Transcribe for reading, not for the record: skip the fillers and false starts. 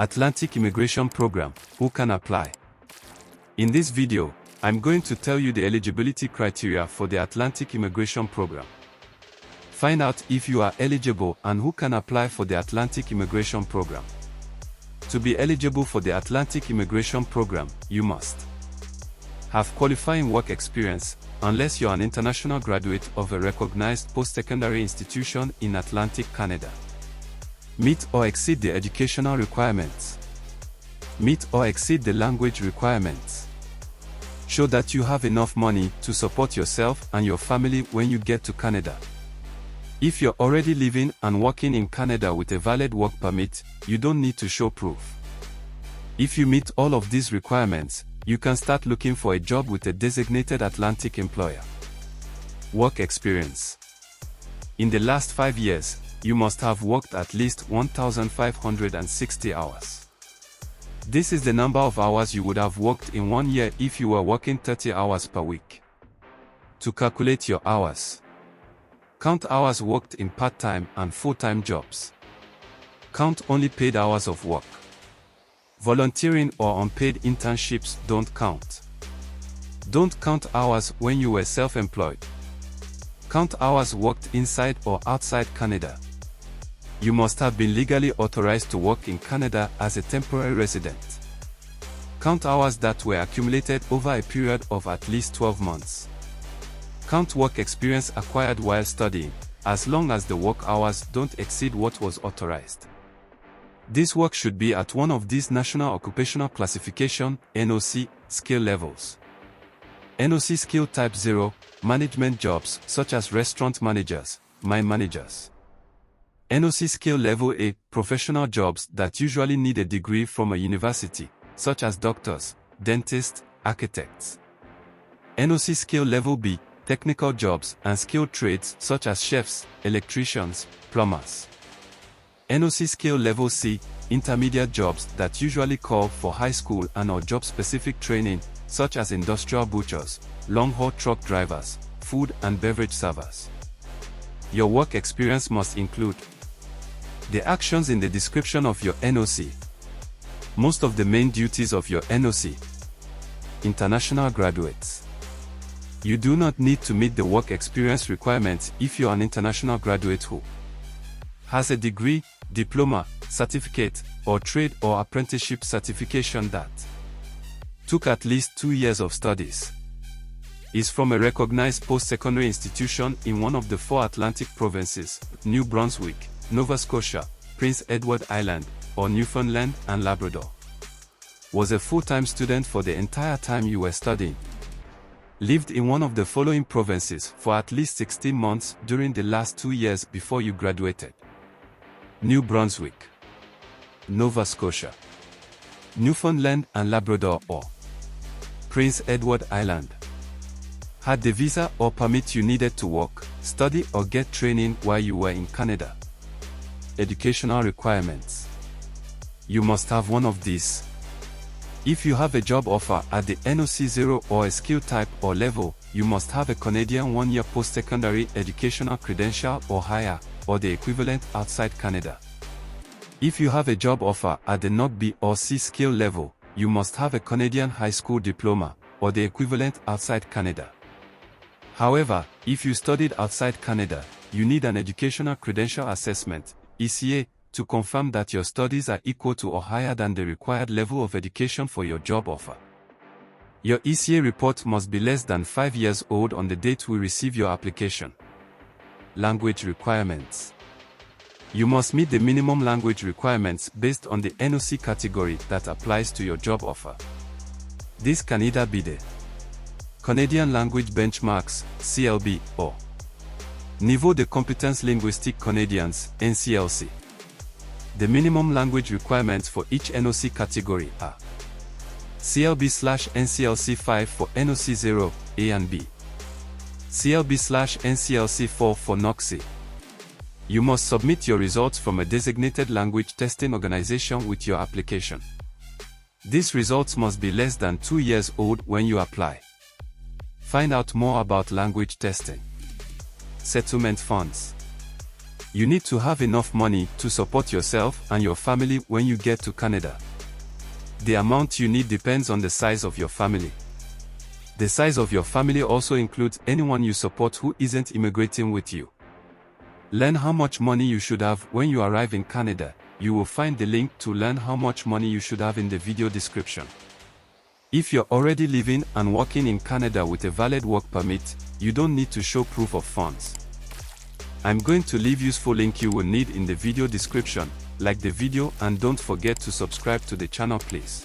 Atlantic Immigration Program, who can apply? In this video, I'm going to tell you the eligibility criteria for the Atlantic Immigration Program. Find out if you are eligible and who can apply for the Atlantic Immigration Program. To be eligible for the Atlantic Immigration Program, you must have qualifying work experience, unless you're an international graduate of a recognized post-secondary institution in Atlantic Canada. Meet or exceed the educational requirements. Meet or exceed the language requirements. Show that you have enough money to support yourself and your family when you get to Canada. If you're already living and working in Canada with a valid work permit, you don't need to show proof. If you meet all of these requirements, you can start looking for a job with a designated Atlantic employer. Work experience. In the last 5 years, you must have worked at least 1,560 hours. This is the number of hours you would have worked in 1 year if you were working 30 hours per week. To calculate your hours, count hours worked in part-time and full-time jobs. Count only paid hours of work. Volunteering or unpaid internships don't count. Don't count hours when you were self-employed. Count hours worked inside or outside Canada. You must have been legally authorized to work in Canada as a temporary resident. Count hours that were accumulated over a period of at least 12 months. Count work experience acquired while studying, as long as the work hours don't exceed what was authorized. This work should be at one of these National Occupational Classification (NOC) skill levels. NOC skill type 0, management jobs such as restaurant managers, mine managers. NOC skill level A, professional jobs that usually need a degree from a university, such as doctors, dentists, architects. NOC skill level B, technical jobs and skilled trades such as chefs, electricians, plumbers. NOC skill level C, intermediate jobs that usually call for high school and/or job-specific training, such as industrial butchers, long-haul truck drivers, food and beverage servers. Your work experience must include the actions in the description of your NOC. Most of the main duties of your NOC. International graduates. You do not need to meet the work experience requirements if you are an international graduate who has a degree, diploma, certificate, or trade or apprenticeship certification that took at least 2 years of studies, is from a recognized post-secondary institution in one of the 4 Atlantic provinces, New Brunswick, Nova Scotia, Prince Edward Island, or Newfoundland and Labrador. Was a full-time student for the entire time you were studying. Lived in one of the following provinces for at least 16 months during the last 2 years before you graduated. New Brunswick, Nova Scotia, Newfoundland and Labrador or Prince Edward Island. Had the visa or permit you needed to work, study or get training while you were in Canada. Educational requirements. You must have one of these. If you have a job offer at the NOC 0 or a skill type or level, you must have a Canadian 1-year post-secondary educational credential or higher, or the equivalent outside Canada. If you have a job offer at the NOC B or C skill level, you must have a Canadian high school diploma, or the equivalent outside Canada. However, if you studied outside Canada, you need an Educational Credential Assessment, ECA, to confirm that your studies are equal to or higher than the required level of education for your job offer. Your ECA report must be less than 5 years old on the date we receive your application. Language requirements. You must meet the minimum language requirements based on the NOC category that applies to your job offer. This can either be the Canadian Language Benchmarks, CLB, or Niveau de Compétences Linguistiques Canadiennes, NCLC. The minimum language requirements for each NOC category are CLB/NCLC 5 for NOC 0, A and B. CLB/NCLC 4 for NOC C. You must submit your results from a designated language testing organization with your application. These results must be less than 2 years old when you apply. Find out more about language testing. Settlement funds. You need to have enough money to support yourself and your family when you get to Canada. The amount you need depends on the size of your family. The size of your family also includes anyone you support who isn't immigrating with you. Learn how much money you should have when you arrive in Canada. You will find the link to learn how much money you should have in the video description. If you're already living and working in Canada with a valid work permit, you don't need to show proof of funds. I'm going to leave useful link you will need in the video description. Like the video and don't forget to subscribe to the channel please.